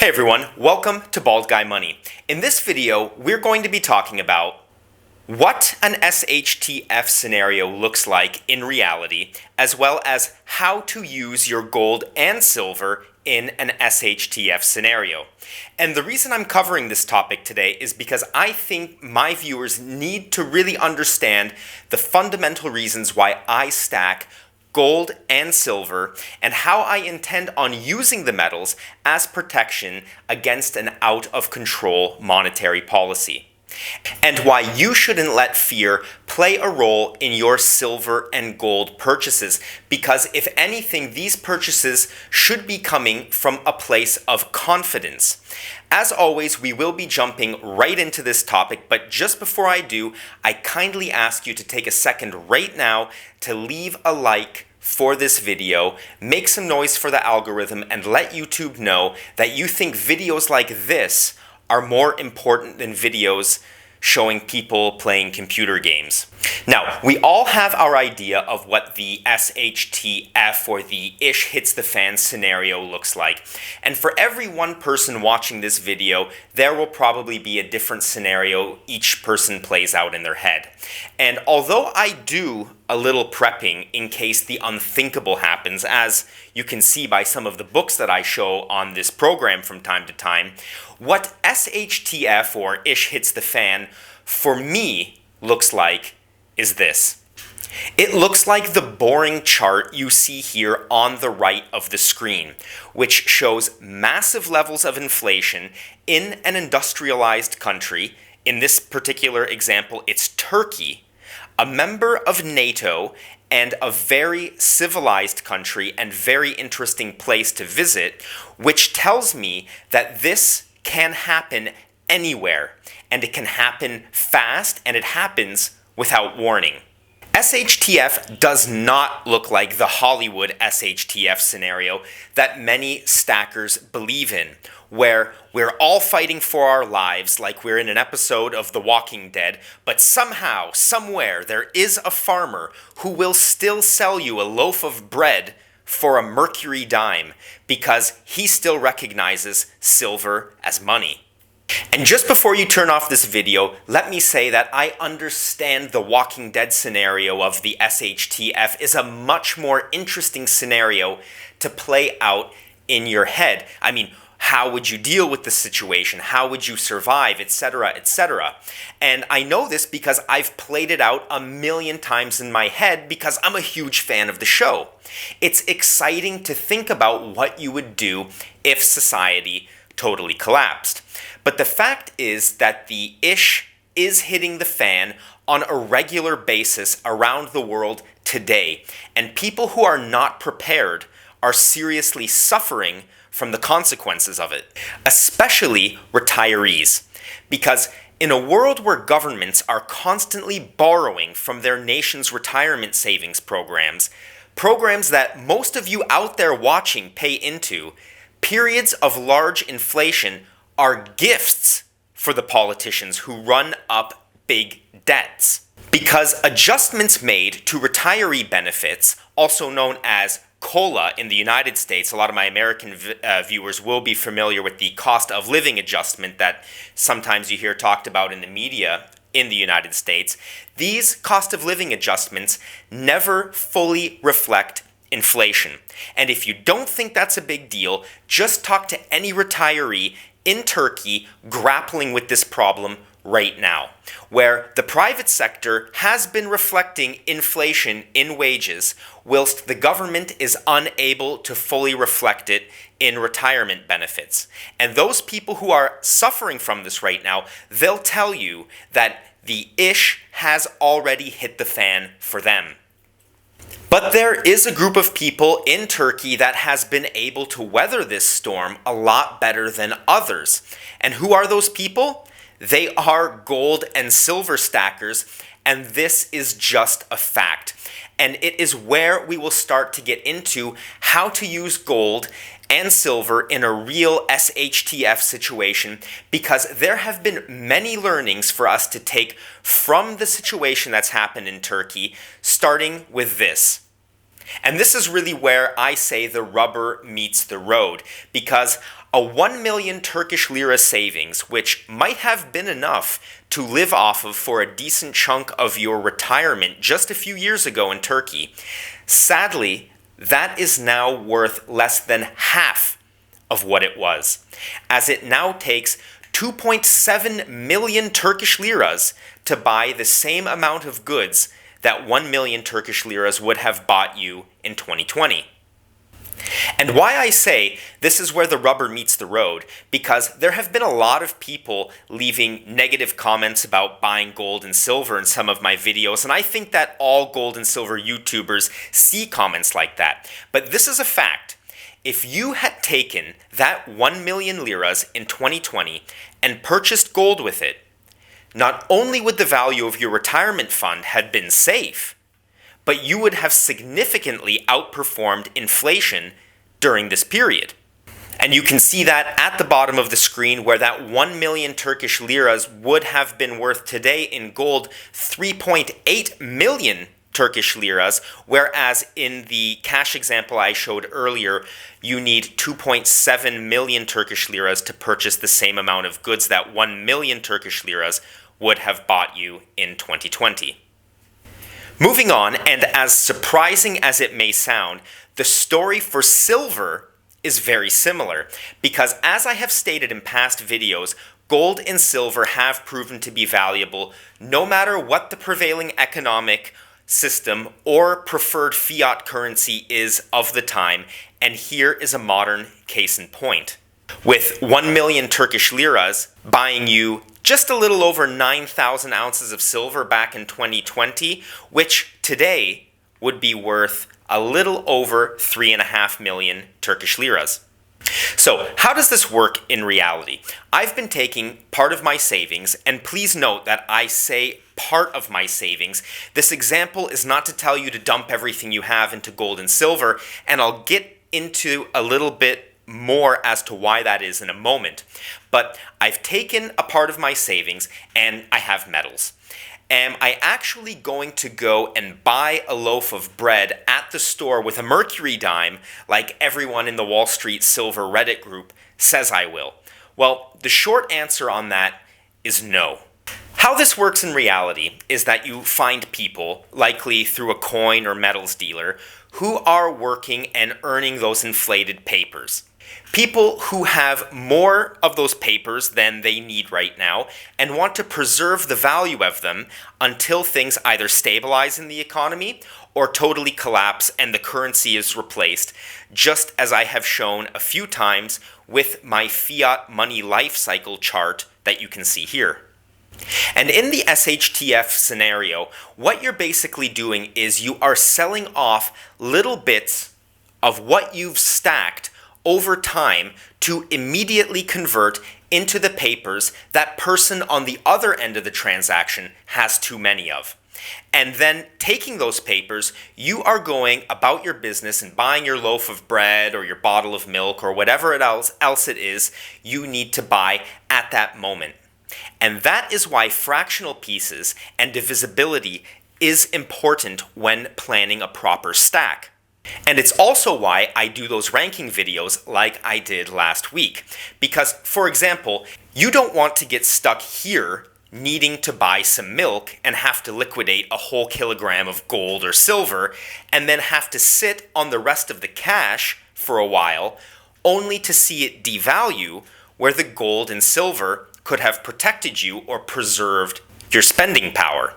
Hey everyone, welcome to Bald Guy Money. In this video, we're going to be talking about what an SHTF scenario looks like in reality, as well as how to use your gold and silver in an SHTF scenario. And the reason I'm covering this topic today is because I think my viewers need to really understand the fundamental reasons why I stack gold and silver, and how I intend on using the metals as protection against an out-of-control monetary policy. And why you shouldn't let fear play a role in your silver and gold purchases, because if anything, these purchases should be coming from a place of confidence. As always, we will be jumping right into this topic, but just before I do, I kindly ask you to take a second right now to leave a like for this video, make some noise for the algorithm, and let YouTube know that you think videos like this are more important than videos showing people playing computer games. Now, we all have our idea of what the SHTF or the ish hits the fan scenario looks like. And for every one person watching this video, there will probably be a different scenario each person plays out in their head. And although I do a little prepping in case the unthinkable happens, as you can see by some of the books that I show on this program from time to time, what SHTF or ish hits the fan for me looks like is this. It looks like the boring chart you see here on the right of the screen, which shows massive levels of inflation in an industrialized country. In this particular example, it's Turkey, a member of NATO and a very civilized country and very interesting place to visit, which tells me that this can happen anywhere, and it can happen fast, and it happens without warning. SHTF does not look like the Hollywood SHTF scenario that many stackers believe in, where we're all fighting for our lives like we're in an episode of The Walking Dead, but somehow, somewhere, there is a farmer who will still sell you a loaf of bread for a mercury dime because he still recognizes silver as money. And just before you turn off this video, let me say that I understand the Walking Dead scenario of the SHTF is a much more interesting scenario to play out in your head. I mean, how would you deal with the situation? How would you survive, etc., etc.? And I know this because I've played it out a million times in my head because I'm a huge fan of the show. It's exciting to think about what you would do if society totally collapsed. But the fact is that the ish is hitting the fan on a regular basis around the world today, and people who are not prepared are seriously suffering from the consequences of it, especially retirees. Because in a world where governments are constantly borrowing from their nation's retirement savings programs that most of you out there watching pay into, periods of large inflation are gifts for the politicians who run up big debts. Because adjustments made to retiree benefits, also known as COLA in the United States, a lot of my American viewers will be familiar with the cost of living adjustment that sometimes you hear talked about in the media in the United States. These cost of living adjustments never fully reflect inflation. And if you don't think that's a big deal, just talk to any retiree in Turkey grappling with this problem right now, where the private sector has been reflecting inflation in wages, whilst the government is unable to fully reflect it in retirement benefits. And those people who are suffering from this right now, they'll tell you that the ish has already hit the fan for them. But there is a group of people in Turkey that has been able to weather this storm a lot better than others. And who are those people? They are gold and silver stackers, and this is just a fact. And it is where we will start to get into how to use gold and silver in a real SHTF situation, because there have been many learnings for us to take from the situation that's happened in Turkey, starting with this. And this is really where I say the rubber meets the road, because A 1 million Turkish lira savings, which might have been enough to live off of for a decent chunk of your retirement just a few years ago in Turkey, sadly, that is now worth less than half of what it was, as it now takes 2.7 million Turkish liras to buy the same amount of goods that 1 million Turkish liras would have bought you in 2020. And why I say this is where the rubber meets the road, because there have been a lot of people leaving negative comments about buying gold and silver in some of my videos, and I think that all gold and silver YouTubers see comments like that. But this is a fact. If you had taken that 1 million liras in 2020 and purchased gold with it, not only would the value of your retirement fund have been safe, but you would have significantly outperformed inflation during this period. And you can see that at the bottom of the screen, where that 1 million Turkish liras would have been worth today in gold 3.8 million Turkish liras, whereas in the cash example I showed earlier, you need 2.7 million Turkish liras to purchase the same amount of goods that 1 million Turkish liras would have bought you in 2020. Moving on, and as surprising as it may sound, the story for silver is very similar, because as I have stated in past videos, gold and silver have proven to be valuable no matter what the prevailing economic system or preferred fiat currency is of the time, and here is a modern case in point. With 1 million Turkish liras buying you just a little over 9,000 ounces of silver back in 2020, which today would be worth a little over 3.5 million Turkish liras. So, how does this work in reality? I've been taking part of my savings, and please note that I say part of my savings. This example is not to tell you to dump everything you have into gold and silver, and I'll get into a little bit more as to why that is in a moment. But I've taken a part of my savings and I have metals. Am I actually going to go and buy a loaf of bread at the store with a mercury dime like everyone in the Wall Street Silver Reddit group says I will? Well, the short answer on that is no. How this works in reality is that you find people, likely through a coin or metals dealer, who are working and earning those inflated papers. People who have more of those papers than they need right now and want to preserve the value of them until things either stabilize in the economy or totally collapse and the currency is replaced, just as I have shown a few times with my fiat money life cycle chart that you can see here. And in the SHTF scenario, what you're basically doing is you are selling off little bits of what you've stacked over time to immediately convert into the papers that person on the other end of the transaction has too many of. And then taking those papers, you are going about your business and buying your loaf of bread or your bottle of milk or whatever else it is you need to buy at that moment. And that is why fractional pieces and divisibility is important when planning a proper stack. And it's also why I do those ranking videos like I did last week. Because, for example, you don't want to get stuck here needing to buy some milk and have to liquidate a whole kilogram of gold or silver and then have to sit on the rest of the cash for a while only to see it devalue where the gold and silver could have protected you or preserved your spending power.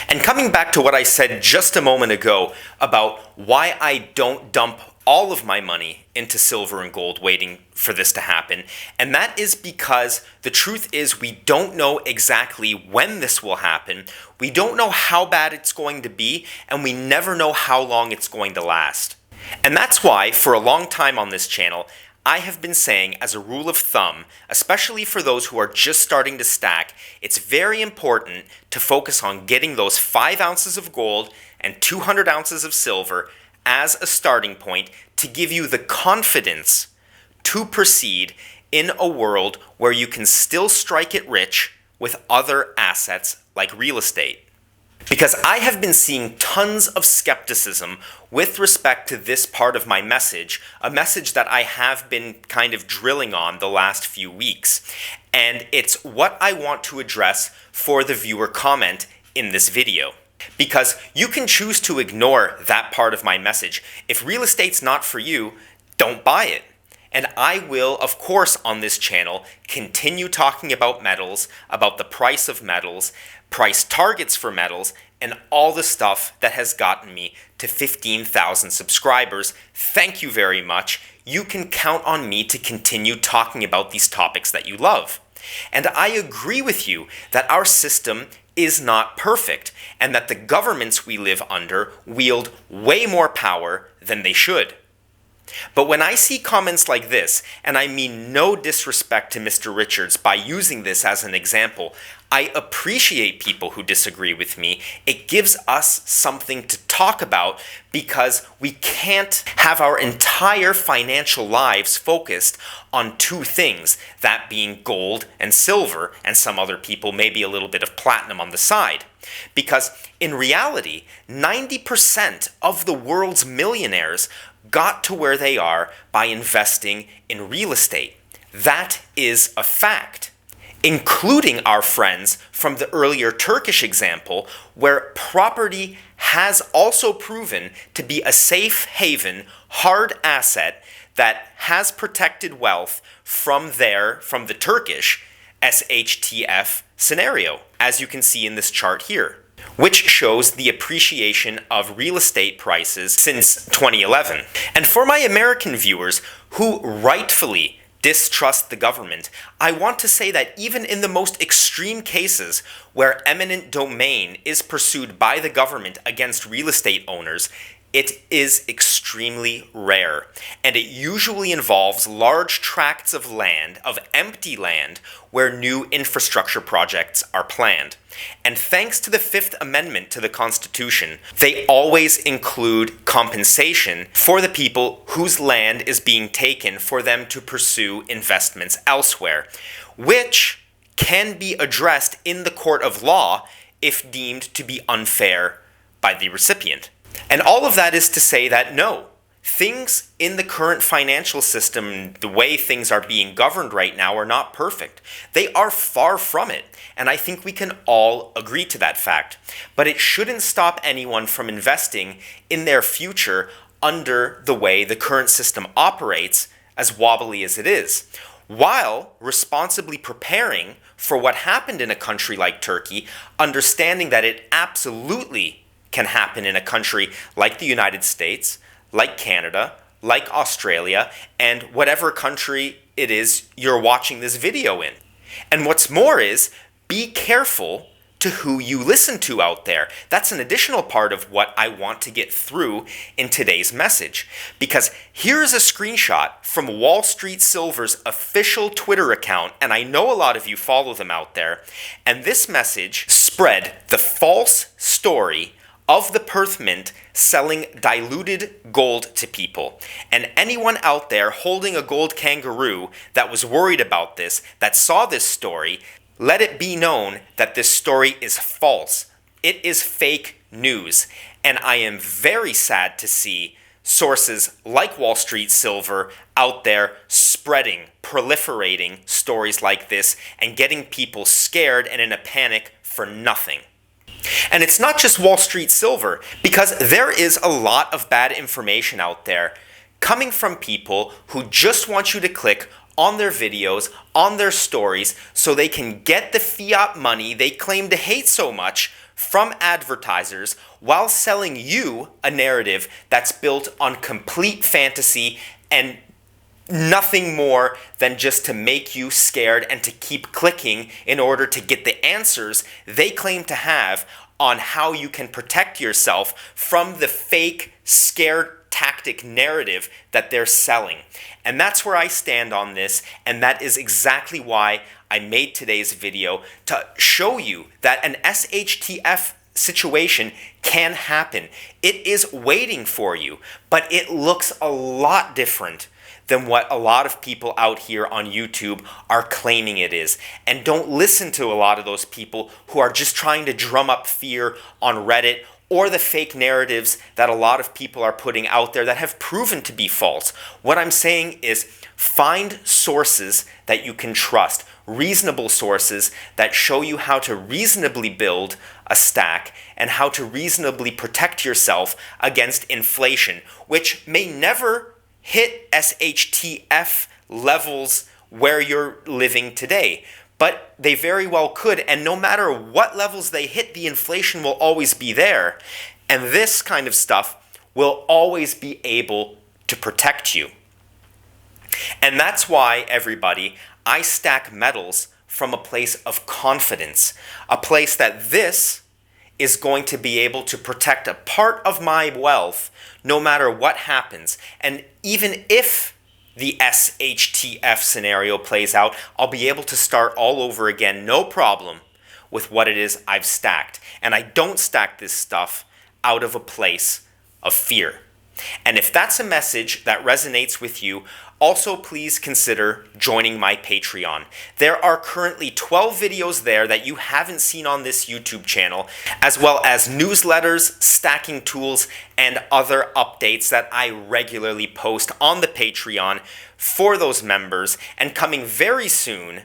And coming back to what I said just a moment ago about why I don't dump all of my money into silver and gold waiting for this to happen, and that is because the truth is we don't know exactly when this will happen, we don't know how bad it's going to be, and we never know how long it's going to last. And that's why, for a long time on this channel, I have been saying as a rule of thumb, especially for those who are just starting to stack, it's very important to focus on getting those 5 ounces of gold and 200 ounces of silver as a starting point to give you the confidence to proceed in a world where you can still strike it rich with other assets like real estate. Because I have been seeing tons of skepticism with respect to this part of my message, a message that I have been kind of drilling on the last few weeks. And it's what I want to address for the viewer comment in this video. Because you can choose to ignore that part of my message. If real estate's not for you, don't buy it. And I will, of course, on this channel, continue talking about metals, about the price of metals, price targets for metals, and all the stuff that has gotten me to 15,000 subscribers. Thank you very much. You can count on me to continue talking about these topics that you love. And I agree with you that our system is not perfect, and that the governments we live under wield way more power than they should. But when I see comments like this, and I mean no disrespect to Mr. Richards by using this as an example, I appreciate people who disagree with me. It gives us something to talk about because we can't have our entire financial lives focused on two things, that being gold and silver, and some other people maybe a little bit of platinum on the side. Because in reality, 90% of the world's millionaires got to where they are by investing in real estate. That is a fact, including our friends from the earlier Turkish example, where property has also proven to be a safe haven, hard asset that has protected wealth from the Turkish SHTF scenario, as you can see in this chart here, which shows the appreciation of real estate prices since 2011. And for my American viewers who rightfully distrust the government, I want to say that even in the most extreme cases where eminent domain is pursued by the government against real estate owners, it is extremely rare, and it usually involves large tracts of land, of empty land, where new infrastructure projects are planned. And thanks to the Fifth Amendment to the Constitution, they always include compensation for the people whose land is being taken for them to pursue investments elsewhere, which can be addressed in the court of law if deemed to be unfair by the recipient. And all of that is to say that no, things in the current financial system, the way things are being governed right now, are not perfect. They are far from it, and I think we can all agree to that fact. But it shouldn't stop anyone from investing in their future under the way the current system operates, as wobbly as it is, while responsibly preparing for what happened in a country like Turkey, understanding that it absolutely can happen in a country like the United States, like Canada, like Australia, and whatever country it is you're watching this video in. And what's more is, be careful to who you listen to out there. That's an additional part of what I want to get through in today's message. Because here's a screenshot from Wall Street Silver's official Twitter account, and I know a lot of you follow them out there, and this message spread the false story of the Perth Mint selling diluted gold to people. And anyone out there holding a gold kangaroo that was worried about this, that saw this story, let it be known that this story is false. It is fake news. And I am very sad to see sources like Wall Street Silver out there spreading, proliferating stories like this and getting people scared and in a panic for nothing. And it's not just Wall Street Silver, because there is a lot of bad information out there coming from people who just want you to click on their videos, on their stories, so they can get the fiat money they claim to hate so much from advertisers while selling you a narrative that's built on complete fantasy and nothing more than just to make you scared and to keep clicking in order to get the answers they claim to have on how you can protect yourself from the fake, scared tactic narrative that they're selling. And that's where I stand on this, and that is exactly why I made today's video, to show you that an SHTF situation can happen. It is waiting for you, but it looks a lot different than what a lot of people out here on YouTube are claiming it is. And don't listen to a lot of those people who are just trying to drum up fear on Reddit or the fake narratives that a lot of people are putting out there that have proven to be false. What I'm saying is find sources that you can trust, reasonable sources that show you how to reasonably build a stack and how to reasonably protect yourself against inflation, which may never hit SHTF levels where you're living today. But they very well could, and no matter what levels they hit, the inflation will always be there. And this kind of stuff will always be able to protect you. And that's why, everybody, I stack metals from a place of confidence, a place that this is going to be able to protect a part of my wealth no matter what happens. And even if the SHTF scenario plays out, I'll be able to start all over again, no problem, with what it is I've stacked. And I don't stack this stuff out of a place of fear. And if that's a message that resonates with you, also please consider joining my Patreon. There are currently 12 videos there that you haven't seen on this YouTube channel, as well as newsletters, stacking tools, and other updates that I regularly post on the Patreon for those members. And coming very soon,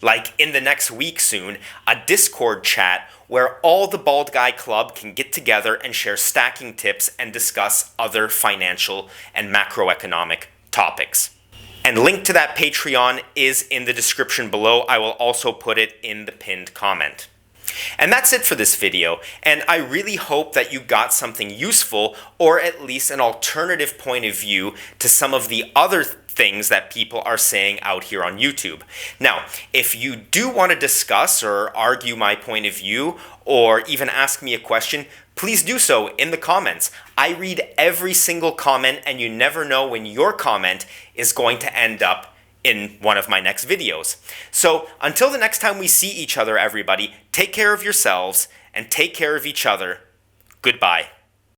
like in the next week soon, a Discord chat where all the Bald Guy Club can get together and share stacking tips and discuss other financial and macroeconomic topics. And link to that Patreon is in the description below. I will also put it in the pinned comment. And that's it for this video, and I really hope that you got something useful, or at least an alternative point of view to some of the other things that people are saying out here on YouTube. Now, if you do want to discuss or argue my point of view, or even ask me a question, please do so in the comments. I read every single comment, and you never know when your comment is going to end up in one of my next videos. So until the next time we see each other, everybody, take care of yourselves and take care of each other. Goodbye.